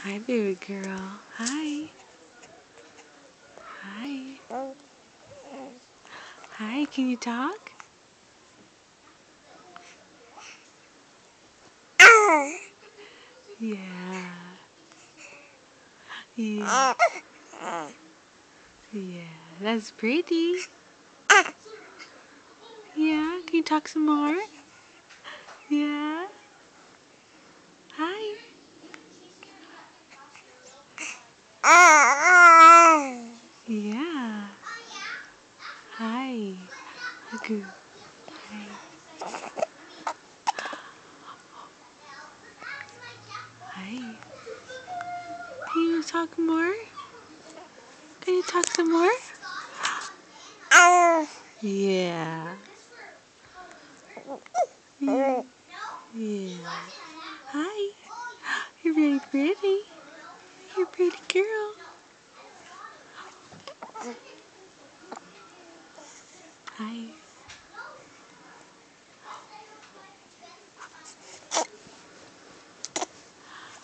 Hi, baby girl. Hi. Hi. Hi, can you talk? Yeah. Yeah. Yeah, that's pretty. Yeah, can you talk some more? Yeah. Hi. Yeah. Hi. Good. Hi. Hi. Can you talk more? Can you talk some more? Yeah. Yeah. Yeah. Hi. You're very pretty. You're a pretty girl. Hi.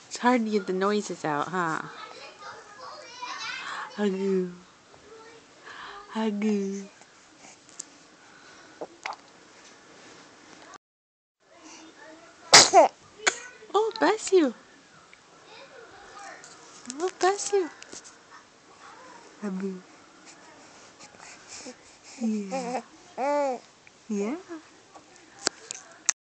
It's hard to get the noises out, huh? Hugoo. Hugoo. Oh, bless you. Oh, bless you. Hugoo. Yeah. Yeah.